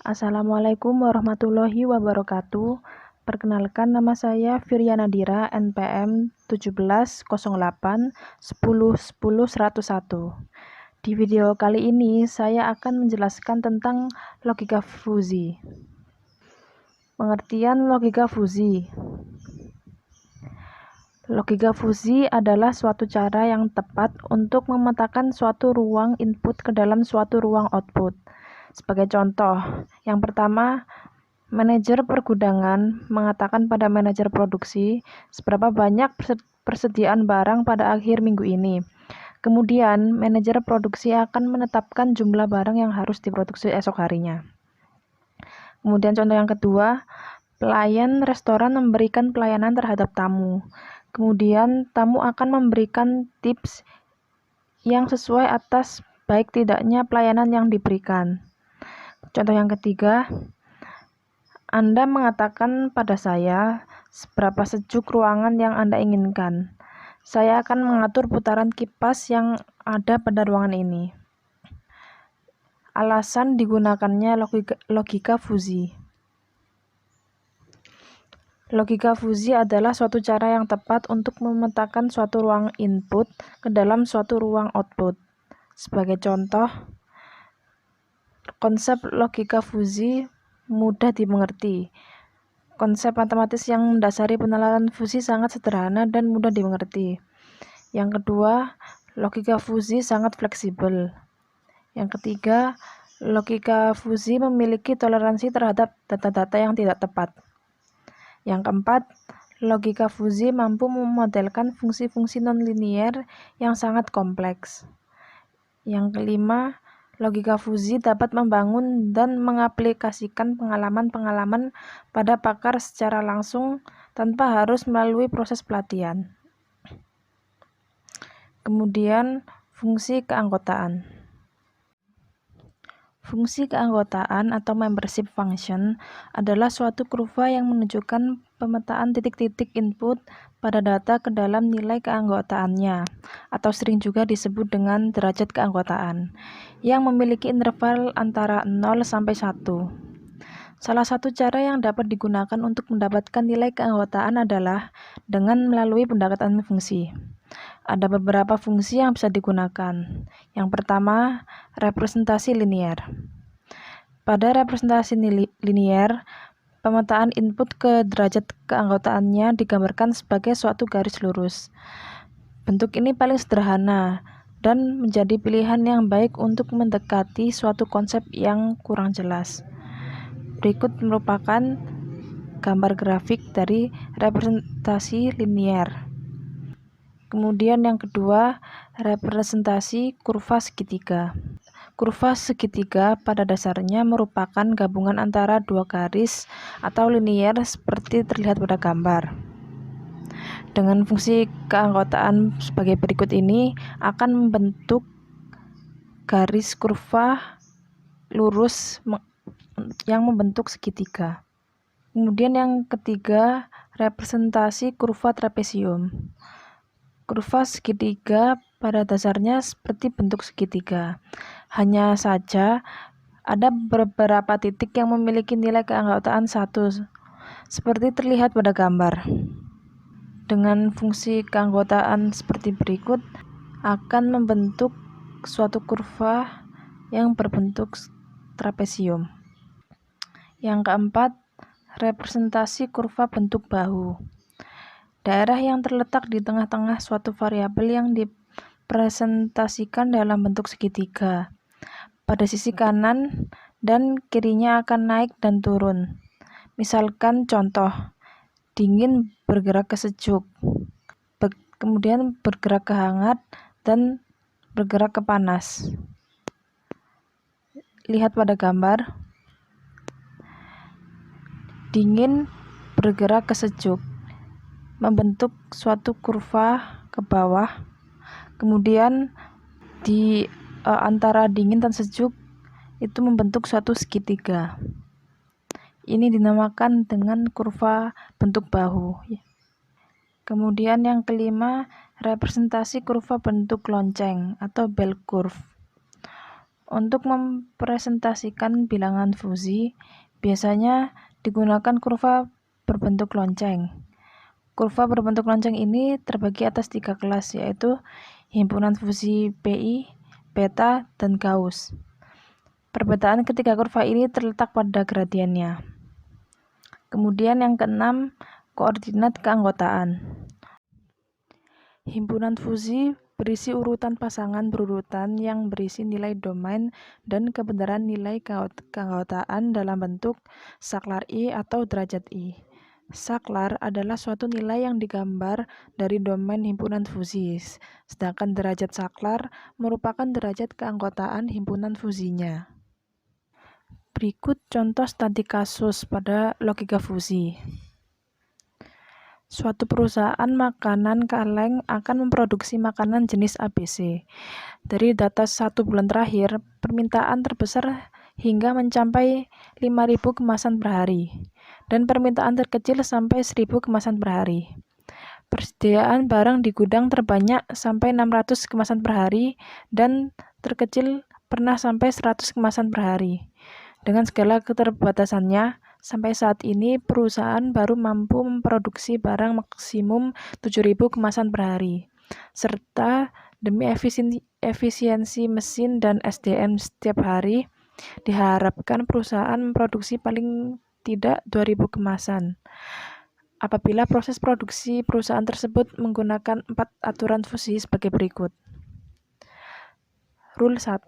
Assalamualaikum warahmatullahi wabarakatuh. Perkenalkan, nama saya Firya Nadira, NPM 1708 10 10 101. Di video kali ini saya akan menjelaskan tentang logika fuzi. Pengertian logika fuzi. Logika fuzi adalah suatu cara yang tepat untuk memetakan suatu ruang input ke dalam suatu ruang output. Sebagai contoh, yang pertama, manajer pergudangan mengatakan pada manajer produksi seberapa banyak persediaan barang pada akhir minggu ini. Kemudian, manajer produksi akan menetapkan jumlah barang yang harus diproduksi esok harinya. Kemudian contoh yang kedua, pelayan restoran memberikan pelayanan terhadap tamu. Kemudian, tamu akan memberikan tips yang sesuai atas baik tidaknya pelayanan yang diberikan. Contoh yang ketiga, Anda mengatakan pada saya seberapa sejuk ruangan yang Anda inginkan. Saya akan mengatur putaran kipas yang ada pada ruangan ini. Alasan digunakannya logika fuzi. Logika fuzi adalah suatu cara yang tepat untuk memetakan suatu ruang input ke dalam suatu ruang output. Sebagai contoh, konsep logika fuzi mudah dimengerti. Konsep matematis yang mendasari penalaran fuzi sangat sederhana dan mudah dimengerti. Yang kedua, logika fuzi sangat fleksibel. Yang ketiga, logika fuzi memiliki toleransi terhadap data-data yang tidak tepat. Yang keempat, logika fuzi mampu memodelkan fungsi-fungsi nonlinier yang sangat kompleks. Yang kelima, logika fuzi dapat membangun dan mengaplikasikan pengalaman-pengalaman pada pakar secara langsung tanpa harus melalui proses pelatihan. Kemudian, fungsi keanggotaan. Fungsi keanggotaan atau membership function adalah suatu kurva yang menunjukkan pemetaan titik-titik input pada data ke dalam nilai keanggotaannya, atau sering juga disebut dengan derajat keanggotaan, yang memiliki interval antara 0 sampai 1. Salah satu cara yang dapat digunakan untuk mendapatkan nilai keanggotaan adalah dengan melalui pendekatan fungsi. Ada beberapa fungsi yang bisa digunakan. Yang pertama, representasi linier. Pada representasi linier, pemetaan input ke derajat keanggotaannya digambarkan sebagai suatu garis lurus. Bentuk ini paling sederhana dan menjadi pilihan yang baik untuk mendekati suatu konsep yang kurang jelas. Berikut merupakan gambar grafik dari representasi linier. Kemudian yang kedua, representasi kurva segitiga. Kurva segitiga pada dasarnya merupakan gabungan antara dua garis atau linier seperti terlihat pada gambar. Dengan fungsi keanggotaan sebagai berikut ini akan membentuk garis kurva lurus yang membentuk segitiga. Kemudian yang ketiga, representasi kurva trapesium. Kurva segitiga pada dasarnya seperti bentuk segitiga. Hanya saja ada beberapa titik yang memiliki nilai keanggotaan 1, seperti terlihat pada gambar. Dengan fungsi keanggotaan seperti berikut, akan membentuk suatu kurva yang berbentuk trapesium. Yang keempat, representasi kurva bentuk bahu. Daerah yang terletak di tengah-tengah suatu variabel yang dipresentasikan dalam bentuk segitiga. Pada sisi kanan dan kirinya akan naik dan turun. Misalkan contoh, dingin bergerak ke sejuk, kemudian bergerak ke hangat, dan bergerak ke panas. Lihat pada gambar. Dingin bergerak ke sejuk, membentuk suatu kurva ke bawah. Kemudian di antara dingin dan sejuk itu membentuk suatu segitiga. Ini dinamakan dengan kurva bentuk bahu. Kemudian yang kelima, representasi kurva bentuk lonceng atau bell curve. Untuk mempresentasikan bilangan fusi, biasanya digunakan kurva berbentuk lonceng. Kurva berbentuk lonceng ini terbagi atas 3 kelas, yaitu himpunan fusi PI, beta, dan Gauss. Perbedaan ketiga kurva ini terletak pada gradiennya. Kemudian yang keenam, koordinat keanggotaan. Himpunan fusi berisi urutan pasangan berurutan yang berisi nilai domain dan kebenaran nilai keanggotaan dalam bentuk saklar I atau derajat I. Saklar adalah suatu nilai yang digambar dari domain himpunan fusi, sedangkan derajat saklar merupakan derajat keanggotaan himpunan fusinya. Berikut contoh studi kasus pada logika fusi. Suatu perusahaan makanan kaleng akan memproduksi makanan jenis ABC. Dari data 1 bulan terakhir, permintaan terbesar hingga mencapai 5.000 kemasan per hari, dan permintaan terkecil sampai 1.000 kemasan per hari. Persediaan barang di gudang terbanyak sampai 600 kemasan per hari, dan terkecil pernah sampai 100 kemasan per hari. Dengan segala keterbatasannya, sampai saat ini perusahaan baru mampu memproduksi barang maksimum 7.000 kemasan per hari, serta demi efisiensi mesin dan SDM setiap hari, diharapkan perusahaan memproduksi paling tidak 2.000 kemasan. Apabila proses produksi perusahaan tersebut menggunakan 4 aturan fusi sebagai berikut. Rule 1.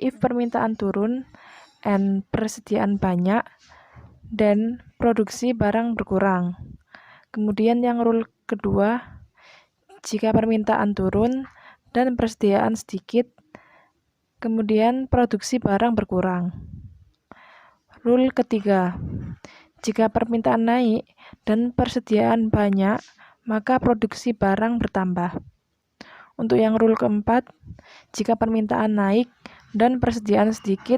If permintaan turun and persediaan banyak, dan produksi barang berkurang. Kemudian yang rule kedua, jika permintaan turun dan persediaan sedikit, kemudian produksi barang berkurang. Rule ketiga, jika permintaan naik dan persediaan banyak, maka produksi barang bertambah. Untuk yang rule keempat, jika permintaan naik dan persediaan sedikit,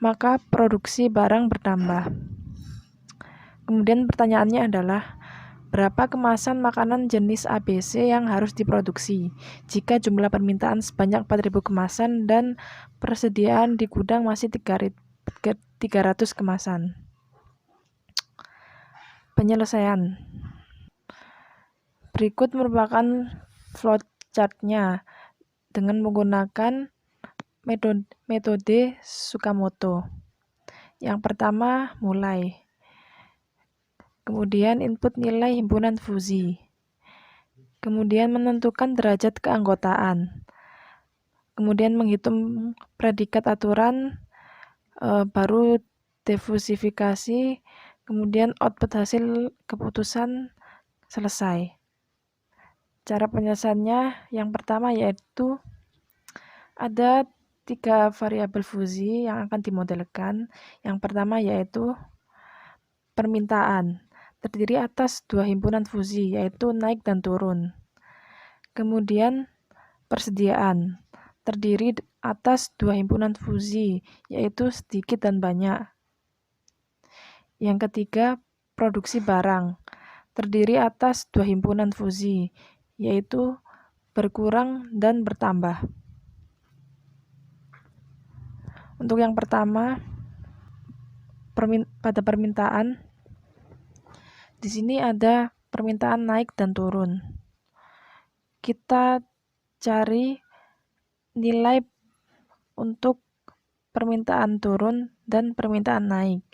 maka produksi barang bertambah. Kemudian pertanyaannya adalah, berapa kemasan makanan jenis ABC yang harus diproduksi jika jumlah permintaan sebanyak 4.000 kemasan dan persediaan di gudang masih 300 kemasan? Penyelesaian. Berikut merupakan flowchart-nya dengan menggunakan metode Tsukamoto. Yang pertama, mulai. Kemudian input nilai himpunan fusi. Kemudian menentukan derajat keanggotaan. Kemudian menghitung predikat aturan, baru defusifikasi, kemudian output hasil keputusan, selesai. Cara penyelesaiannya yang pertama yaitu ada 3 variabel fusi yang akan dimodelkan. Yang pertama yaitu permintaan, terdiri atas 2 himpunan fusi, yaitu naik dan turun. Kemudian persediaan, terdiri atas 2 himpunan fusi, yaitu sedikit dan banyak. Yang ketiga, produksi barang, terdiri atas 2 himpunan fusi, yaitu berkurang dan bertambah. Untuk yang pertama, pada permintaan, di sini ada permintaan naik dan turun. Kita cari nilai untuk permintaan turun dan permintaan naik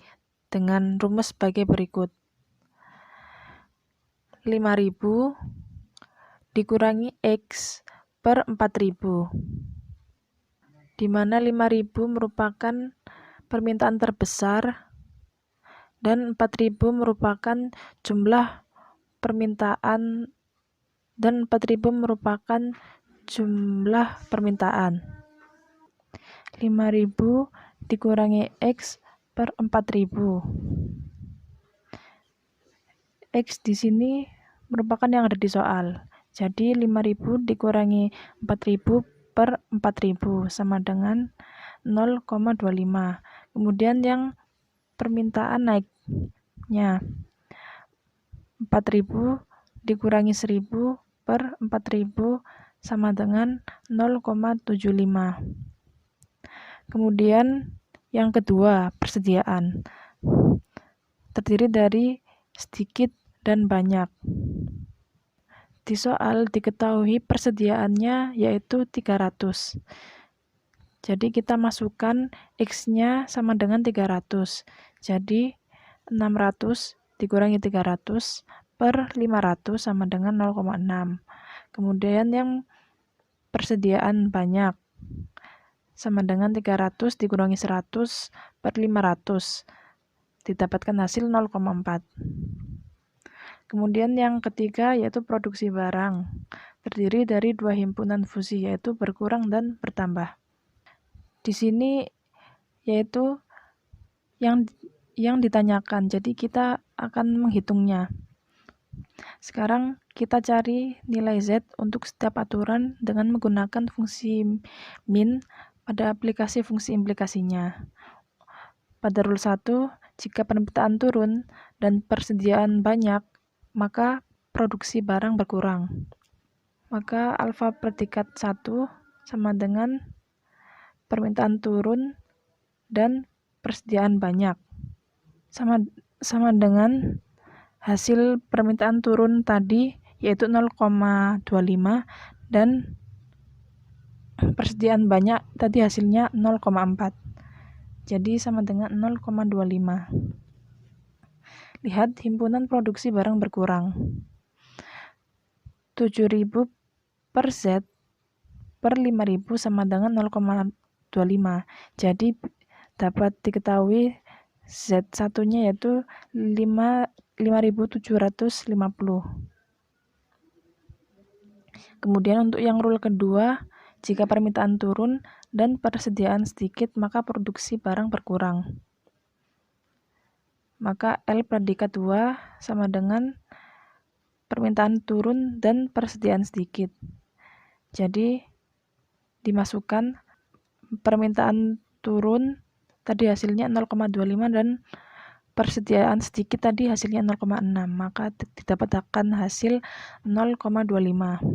dengan rumus sebagai berikut. 5.000 dikurangi X per 4.000, di mana 5.000 merupakan permintaan terbesar dan 4.000 merupakan jumlah permintaan dan 4.000 merupakan jumlah permintaan. 5.000 dikurangi X per 4.000. X di sini merupakan yang ada di soal. Jadi 5.000 dikurangi 4.000 per 4.000 sama dengan 0,25. Kemudian yang permintaan naiknya 4.000 dikurangi 1.000 per 4.000 sama dengan 0,75. Kemudian yang kedua, persediaan. Terdiri dari sedikit dan banyak. Di soal diketahui persediaannya yaitu 300. Jadi kita masukkan X-nya sama dengan 300. Jadi 600 dikurangi 300 per 500 sama dengan 0,6. Kemudian yang persediaan banyak sama dengan 300 dikurangi 100 per 500. Didapatkan hasil 0,4. Kemudian yang ketiga yaitu produksi barang. Terdiri dari dua himpunan fusi yaitu berkurang dan bertambah. Di sini yaitu yang ditanyakan, jadi kita akan menghitungnya. Sekarang kita cari nilai Z untuk setiap aturan dengan menggunakan fungsi min pada aplikasi fungsi implikasinya. Pada rule 1, jika permintaan turun dan persediaan banyak, maka produksi barang berkurang. Maka alfa predikat 1 sama dengan permintaan turun dan persediaan banyak. Sama dengan hasil permintaan turun tadi yaitu 0,25 dan persediaan banyak tadi hasilnya 0,4. Jadi sama dengan 0,25. Lihat himpunan produksi barang berkurang. 7.000 per Z per 5.000 sama dengan 0,25. Jadi dapat diketahui Z1-nya yaitu 5.750. Kemudian untuk yang rule kedua, jika permintaan turun dan persediaan sedikit, maka produksi barang berkurang. Maka L predikat 2 sama dengan permintaan turun dan persediaan sedikit. Jadi dimasukkan permintaan turun tadi hasilnya 0,25 dan persediaan sedikit tadi hasilnya 0,6, maka didapatkan hasil 0,25.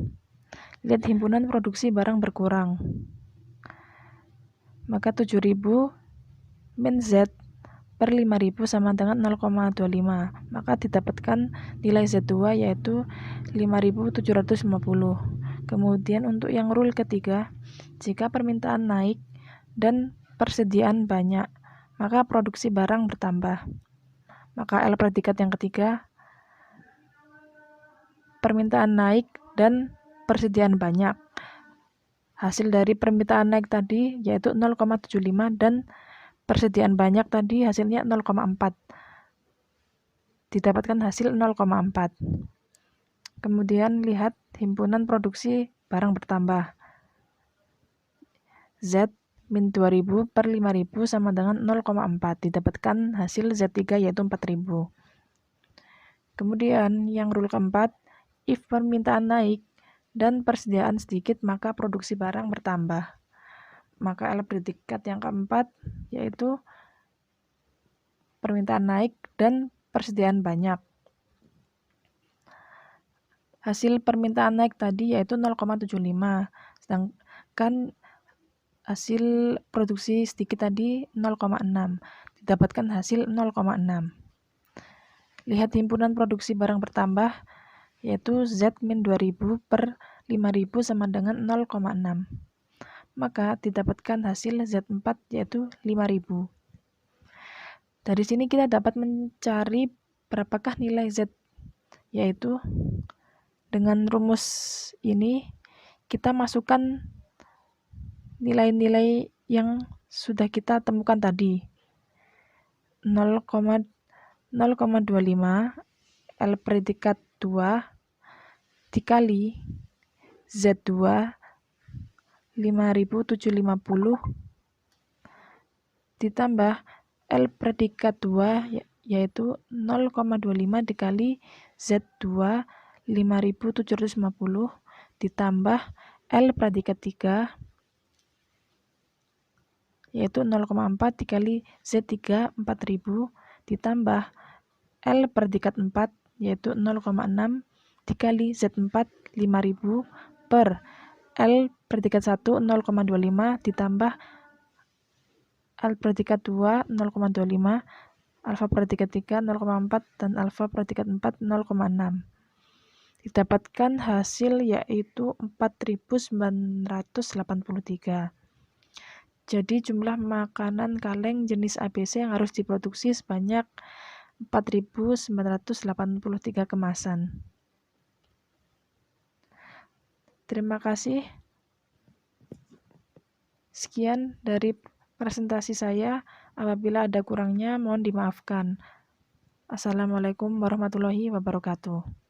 Lihat himpunan produksi barang berkurang. Maka 7.000 min Z per 5.000 sama dengan 0,25. Maka didapatkan nilai Z2 yaitu 5.750. Kemudian untuk yang rule ketiga, jika permintaan naik dan persediaan banyak, maka produksi barang bertambah. Maka L predikat yang ketiga, permintaan naik dan persediaan banyak. Hasil dari permintaan naik tadi yaitu 0,75 dan persediaan banyak tadi hasilnya 0,4. Didapatkan hasil 0,4. Kemudian lihat himpunan produksi barang bertambah. Z min 2.000 per 5.000 sama dengan 0,4. Didapatkan hasil Z3 yaitu 4.000. Kemudian yang rule keempat, if permintaan naik dan persediaan sedikit, maka produksi barang bertambah. Maka L predikat yang keempat yaitu permintaan naik dan persediaan banyak. Hasil permintaan naik tadi yaitu 0,75, sedangkan hasil produksi sedikit tadi 0,6. Didapatkan hasil 0,6. Lihat himpunan produksi barang bertambah yaitu Z min 2.000 per 5.000 sama dengan 0,6. Maka didapatkan hasil Z4 yaitu 5.000. Dari sini kita dapat mencari berapakah nilai Z, yaitu dengan rumus ini kita masukkan nilai-nilai yang sudah kita temukan tadi. 0,25 L predikat 2 dikali Z2 5.750 ditambah L predikat 2 yaitu 0,25 dikali Z2 5.750 ditambah L predikat 3 yaitu 0,4 dikali Z3 4.000 ditambah L predikat 4 yaitu 0,6 dikali Z4 5.000 per L predikat 1 0,25 ditambah L predikat 2 0,25, alfa predikat 3 0,4 dan alfa predikat 4 0,6. Didapatkan hasil yaitu 4.983. Jadi jumlah makanan kaleng jenis ABC yang harus diproduksi sebanyak 4.983 kemasan. Terima kasih. Sekian dari presentasi saya. Apabila ada kurangnya mohon dimaafkan. Assalamualaikum warahmatullahi wabarakatuh.